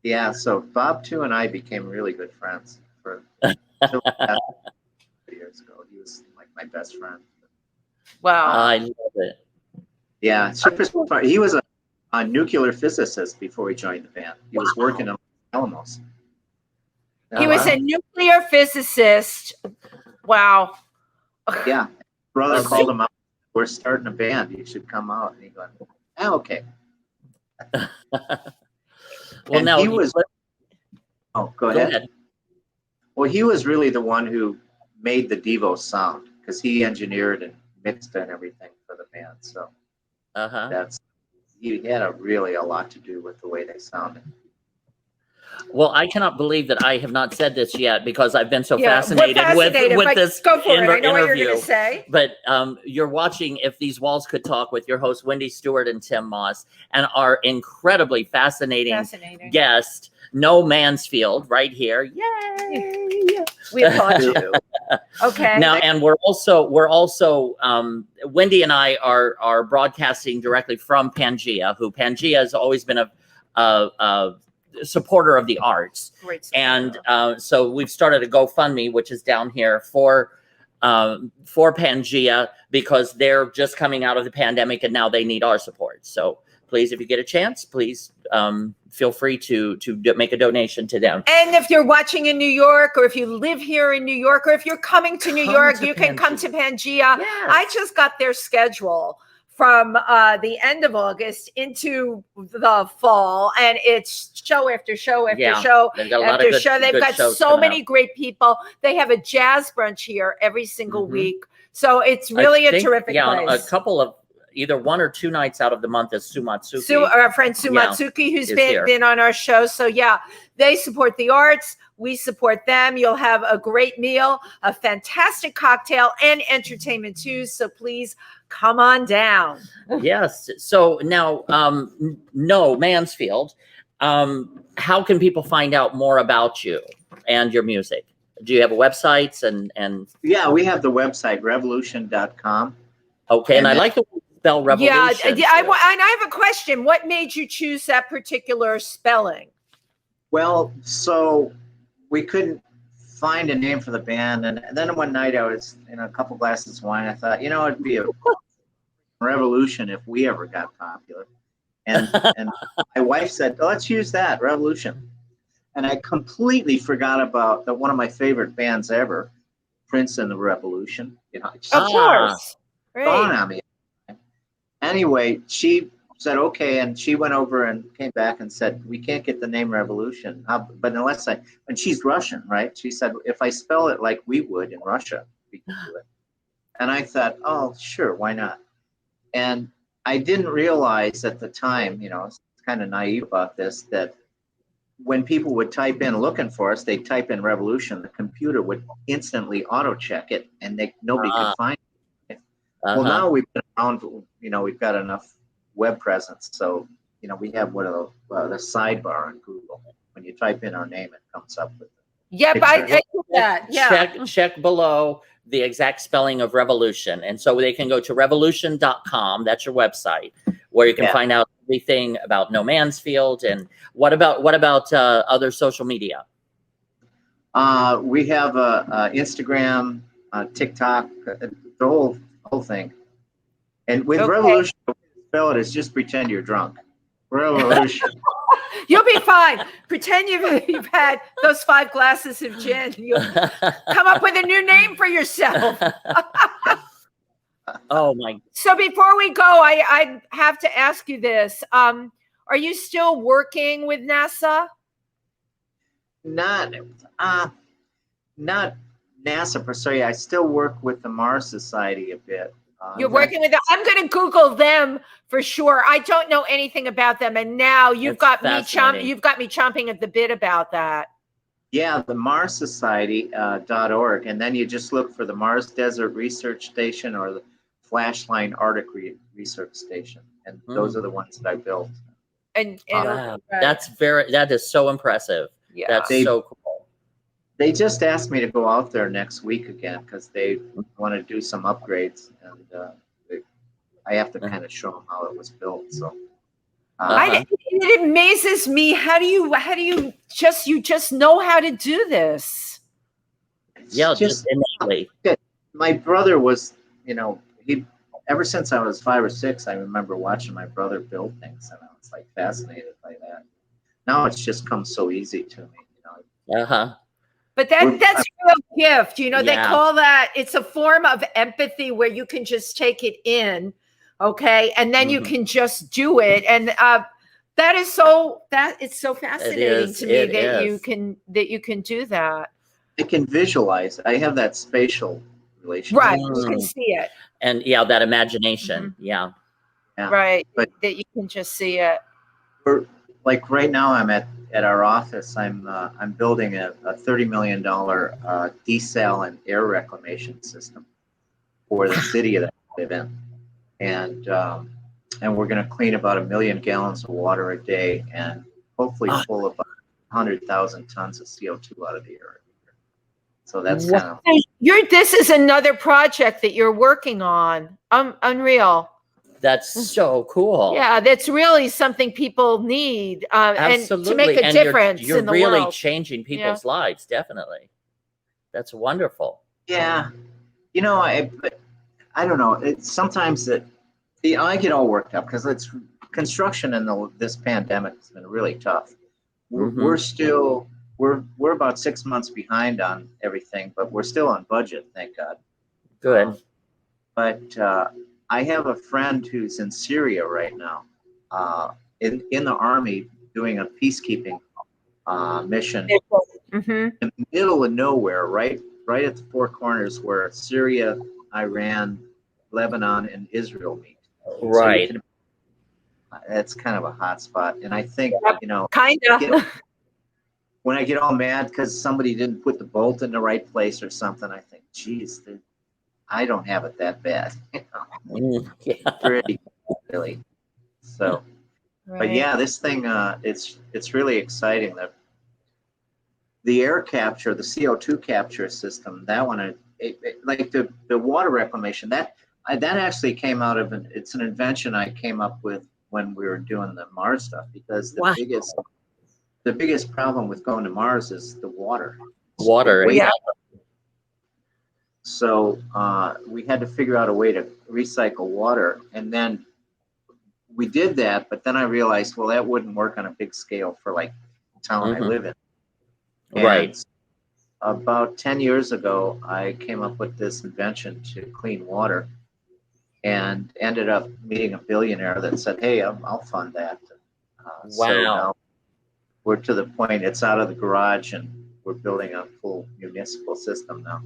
yeah, so Bob too and I became really good friends for until years ago. He was like my best friend. Wow. I love it. Yeah, super smart. He was a nuclear physicist before he joined the band. He was working on Alamos. He was a nuclear physicist. Wow. Yeah. Brother called him up. We're starting a band. You should come out. And he goes, "Oh, okay." Well, now he was. Oh, go ahead. Well, he was really the one who made the Devo sound because he engineered and mixed and everything for the band. So he had a lot to do with the way they sounded. Well, I cannot believe that I have not said this yet because I've been so fascinated with this go for it. I know what you're interview. going to say. But you're watching If These Walls Could Talk with your hosts, Wendy Stuart and Tym Moss, and our incredibly fascinating guest, No Mansfield, right here. Yay! We applaud you. Okay. Now, and we're also Wendy and I are broadcasting directly from PANGEA, who PANGEA has always been a supporter of the arts. Great. And so we've started a GoFundMe, which is down here for PANGEA because they're just coming out of the pandemic and now they need our support. So please, if you get a chance, please feel free to make a donation to them. And if you're watching in New York, or if you live here in New York, or if you're coming to New York, you can come to PANGEA. Yes. I just got their schedule from the end of August into the fall, and it's show after show after show after show. They've got so many great people. They have a jazz brunch here every single week, so it's really a terrific place. A couple of either 1 or 2 nights out of the month is Sumatsuki. Our friend Sumatsuki, who's been on our show. So they support the arts. We support them. You'll have a great meal, a fantastic cocktail, and entertainment too. So please come on down. Yes. So now, No Mansfield, how can people find out more about you and your music? Do you have a website? And yeah, we have the website, revolution.com. Okay. And I like the spell Revolution. Yeah. I have a question. What made you choose that particular spelling? Well, so we couldn't find a name for the band. And then one night I was in a couple glasses of wine. I thought, it'd be a revolution if we ever got popular. And my wife said, let's use that, Revolution. And I completely forgot about one of my favorite bands ever, Prince and the Revolution. Of course. Gone on me. Anyway, she said, okay. And she went over and came back and said, we can't get the name Revolution. But unless and she's Russian, right? She said, if I spell it like we would in Russia, we can do it. And I thought, oh, sure, why not? And I didn't realize at the time, I was kind of naive about this, that when people would type in looking for us, they'd type in revolution. The computer would instantly auto check it, and nobody could find it. Well, now we've been around. We've got enough web presence, so we have one of the sidebar on Google. When you type in our name, it comes up with. Yep, I did that. Yeah. Check below the exact spelling of revolution, and so they can go to revolution.com. That's your website where you can find out everything about No Mansfield. And what about other social media? We have Instagram, TikTok, the whole thing. And with Revolution, spell it is just pretend you're drunk. Revolution. You'll be fine. Pretend you've had those 5 glasses of gin. You'll come up with a new name for yourself. Oh my! So before we go, I have to ask you this: are you still working with NASA? Not NASA per se. I still work with the Mars Society a bit. You're working with them. I'm going to Google them for sure. I don't know anything about them, and now you've got me chomping at the bit about that. Yeah, the Mars Society.org, and then you just look for the Mars Desert Research Station or the Flashline Arctic Research Station, and those are the ones that I built. And that is so impressive. Yeah, that's so cool. They just asked me to go out there next week again because they want to do some upgrades, and I have to kind of show them how it was built. So it amazes me. How do you just know how to do this? Yeah, just innately. My brother was, he ever since I was 5 or 6, I remember watching my brother build things, and I was like fascinated by that. Now it's just come so easy to me, But that's a real gift. They call that, it's a form of empathy where you can just take it in, okay? And then you can just do it. And it's so fascinating to me that you can do that. I can visualize. I have that spatial relationship. Right, you can see it. And that imagination. Yeah. Right, but that you can just see it. Like right now I'm at our office, I'm building a $30 million desal and air reclamation system for the city that I live in, and we're going to clean about 1 million gallons of water a day and hopefully pull about 100,000 tons of CO2 out of the air. So that's kind of this is another project that you're working on. Unreal. That's so cool. Yeah, that's really something people need, and to make a difference you're in the really world. Changing people's lives, definitely. That's wonderful. Yeah, I don't know. It's sometimes that I get all worked up because it's construction in this pandemic has been really tough. We're still we're about 6 months behind on everything, but we're still on budget, thank God. Good. But I have a friend who's in Syria right now, in the army doing a peacekeeping mission in the middle of nowhere, right at the 4 corners where Syria, Iran, Lebanon, and Israel meet. Right. So that's kind of a hot spot, and I think when I get all mad because somebody didn't put the bolt in the right place or something, I think, geez, I don't have it that bad. Really. So, but yeah, this thing, it's really exciting. That the air capture, the CO2 capture system, that one, like the water reclamation, that actually came out of it's an invention I came up with when we were doing the Mars stuff, because the biggest problem with going to Mars is the water. So we had to figure out a way to recycle water, and then we did that. But then I realized, well, that wouldn't work on a big scale for like the town I live in. And about 10 years ago, I came up with this invention to clean water, and ended up meeting a billionaire that said, "Hey, I'll fund that." So now we're to the point; it's out of the garage, and we're building a full municipal system now.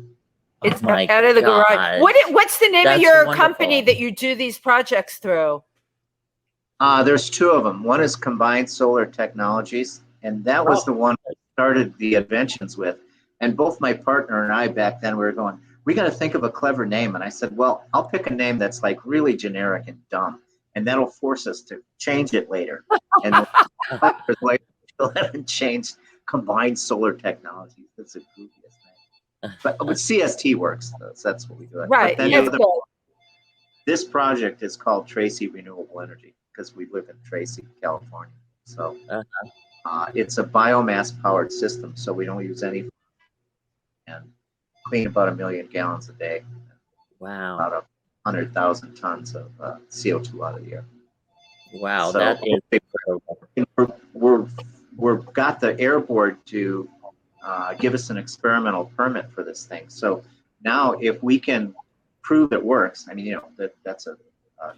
It's out of the garage. What's the name of your company that you do these projects through? There's 2 of them. One is Combined Solar Technologies, And that was the one I started the inventions with. And both my partner and I back then, we were going, we got to think of a clever name. And I said, well, I'll pick a name that's like really generic and dumb, and that'll force us to change it later. And later, we'll have it changed, combined solar technologies. That's the goofiest name. But with CST works, so that's what we do. Right. But then That's cool. this project is called Tracy Renewable Energy because we live in Tracy, California. So it's a biomass powered system, so we don't use any, and clean about 1 million gallons a day. Wow. About 100,000 tons of CO2 out of the air. Wow, So that is incredible. We're got the air board to give us an experimental permit for this thing. So now if we can prove it works, I mean, you know, that's a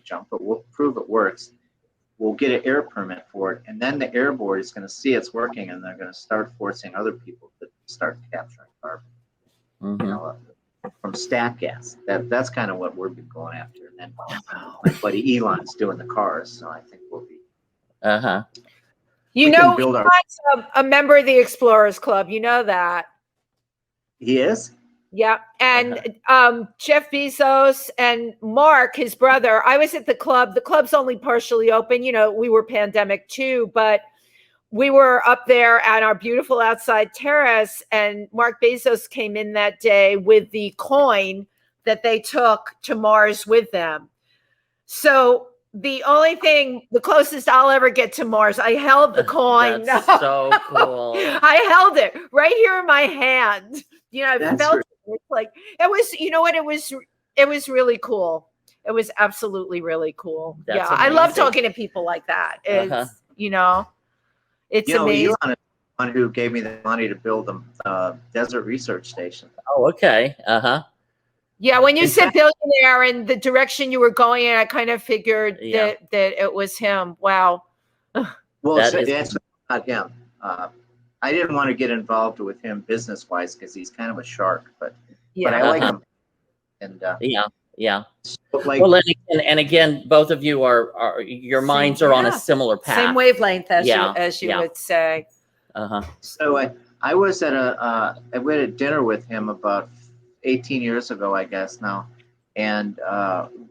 jump, but we'll prove it works. We'll get an air permit for it, and then the air board is going to see it's working, and they're going to start forcing other people to start capturing carbon. Mm-hmm. You know, from stack gas. That's kind of what we're going after. And then my buddy Elon's doing the cars, so I think we'll be. You we know, can build our. Elon's a member of the Explorers Club. You know that. He is. Yeah, and Jeff Bezos and Mark, his brother. I was at the club. The club's only partially open. You know, we were pandemic too, but we were up there at our beautiful outside terrace, and Mark Bezos came in that day with the coin that they took to Mars with them. So the only thing, the closest I'll ever get to Mars, I held the coin. That's so cool. I held it right here in my hand. You know, I felt it, like it was, you know what, it was really cool. It was absolutely really cool. That's yeah, amazing. I love talking to people like that. It's, you know, it's amazing. Elon is the one who gave me the money to build the desert research station. Oh, okay. Yeah, when you said billionaire and the direction you were going in, I kind of figured that it was him. Wow. Well, it's not him. I didn't want to get involved with him business-wise because he's kind of a shark, but I like him. And yeah. So, like, well, and again, both of you are your minds are on a similar path. Same wavelength as you would say. So I was at I went at dinner with him about 18 years ago, I guess now, and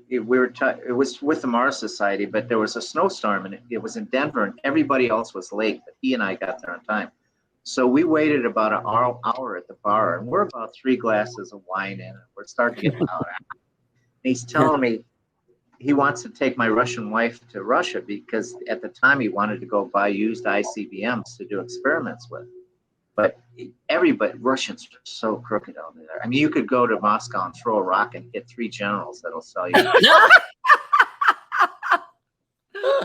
it was with the Mars Society, but there was a snowstorm, and it was in Denver, and everybody else was late, but he and I got there on time. So we waited about an hour at the bar, and we're about 3 glasses of wine in, and we're starting to get loud. And he's telling me he wants to take my Russian wife to Russia because at the time he wanted to go buy used ICBMs to do experiments with. But Russians are so crooked out there. I mean, you could go to Moscow and throw a rock and hit 3 generals that'll sell you.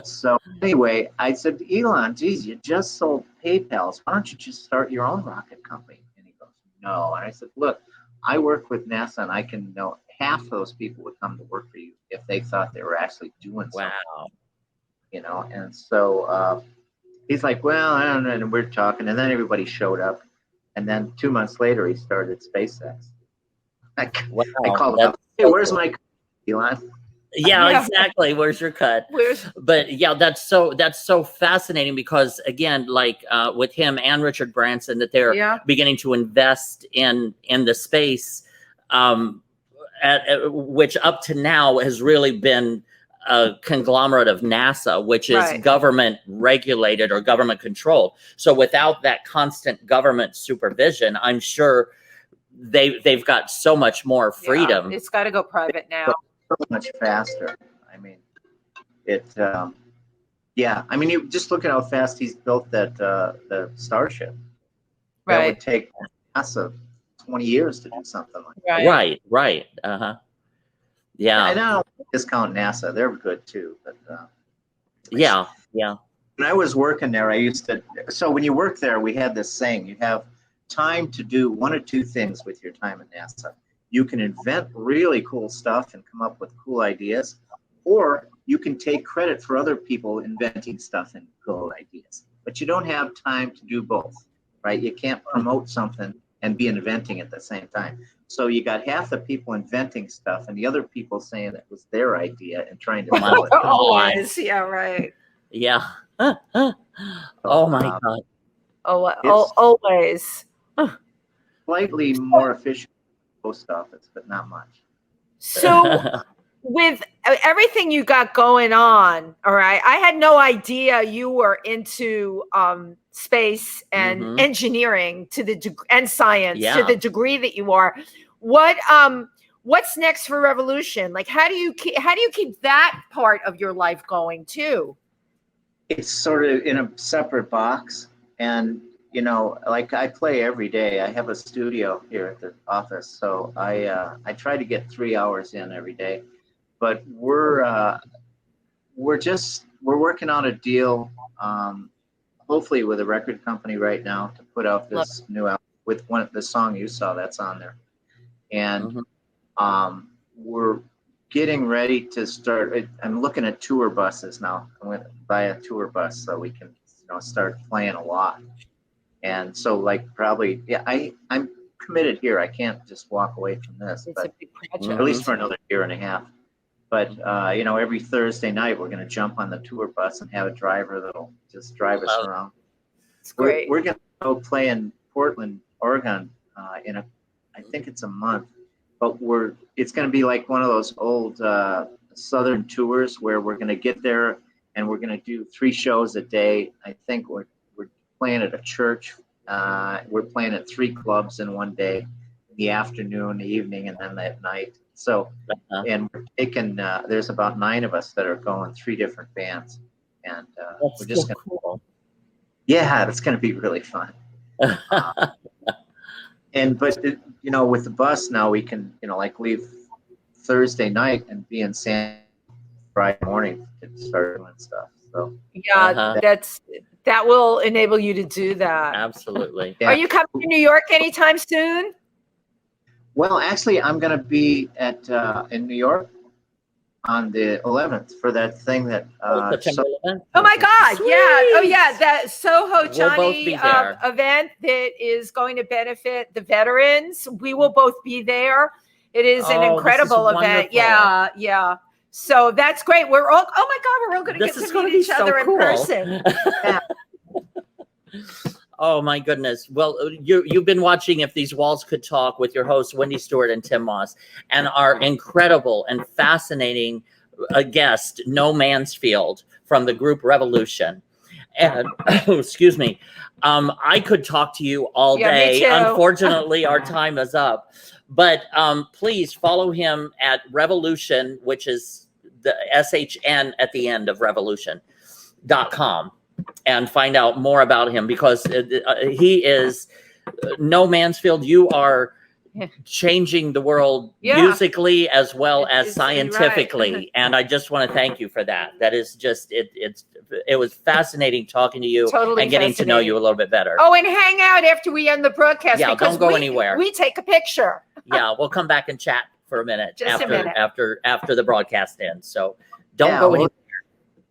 So anyway, I said, Elon, geez, you just sold PayPal. Why don't you just start your own rocket company? And he goes, no. And I said, look, I work with NASA, and I can know half those people would come to work for you if they thought they were actually doing something. Wow. You know, and so he's like, well, I don't know. And we're talking, and then everybody showed up. And then 2 months later, he started SpaceX. I called him up, hey, where's my cut, Elon? Yeah, exactly. Where's your cut? But yeah, that's so fascinating because again, like with him and Richard Branson, that they're beginning to invest in the space, which up to now has really been a conglomerate of NASA, which is government regulated or government controlled. So without that constant government supervision, I'm sure they've got so much more freedom. It's got to go private now. So much faster. I mean, I mean, you just look at how fast he's built that the Starship. That would take NASA 20 years to do something like that. Right. Yeah. I don't discount NASA; they're good too. But yeah. When I was working there, I used to. So when you work there, we had this saying: you have time to do 1 or 2 things with your time at NASA. You can invent really cool stuff and come up with cool ideas, or you can take credit for other people inventing stuff and cool ideas. But you don't have time to do both, right? You can't promote something and be inventing at the same time. So you got half the people inventing stuff and the other people saying it was their idea and trying to sell it. Always, yeah, right. Yeah. Oh my God. Always. Slightly more efficient than the post office, but not much. So with everything you got going on, all right, I had no idea you were into space and engineering and science to the degree that you are. What's next for Revolution? Like, how do you keep that part of your life going too? It's sort of in a separate box, and you know, like I play every day. I have a studio here at the office, so I try to get 3 hours in every day. But we're working on a deal, hopefully with a record company right now to put out this new album with the song you saw that's on there, and we're getting ready to start. I'm looking at tour buses now. I'm going to buy a tour bus so we can, you know, start playing a lot. And so, like, probably, I'm committed here. I can't just walk away from this, It's a big project. at least for another year and a half. But you know, every Thursday night we're going to jump on the tour bus and have a driver that'll just drive us around. It's great. We're going to go play in Portland, Oregon, I think it's a month. But it's going to be like one of those old Southern tours where we're going to get there and we're going to do 3 shows a day. I think we're playing at a church. We're playing at 3 clubs in one day, the afternoon, the evening, and then at night. So, and we're taking, there's about 9 of us that are going, 3 different bands. And we're just going to, cool. Yeah, it's going to be really fun. But you know, with the bus now, we can, you know, like leave Thursday night and be in San Friday morning to start doing stuff. So yeah, that will enable you to do that. Absolutely. Are you coming to New York anytime soon? Well, actually, I'm going to be in New York on the 11th for that thing that. September 11th? Oh my God! Sweet. Yeah. Oh yeah, that Soho both Johnny be there. event that is going to benefit the veterans. We will both be there. It is an incredible event. wonderful. Yeah. So that's great. We're all. Oh my God, we're all going to get to meet each other in person. Yeah. Oh my goodness. Well, you've been watching If These Walls Could Talk with your hosts, Wendy Stuart and Tym Moss, and our incredible and fascinating guest, No Mansfield from the group Revolution. And excuse me, I could talk to you all day. Me too. Unfortunately, our time is up. But please follow him at Revolution, which is the SHN at the end of revolution.com, and find out more about him, because he is No Mansfield. You are changing the world musically as well as scientifically. Right. And I just want to thank you for that. That is just, it was fascinating talking to you and getting to know you a little bit better. Oh, and hang out after we end the broadcast. Yeah, because don't go anywhere. We take a picture. Yeah, we'll come back and chat for a minute Just after a minute. after the broadcast ends. So don't go anywhere.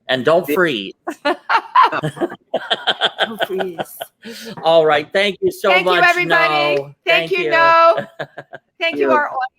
And don't freeze. Don't freeze. All right. Thank you so much. Thank you, everybody. No. Thank you, No. Thank you, our audience.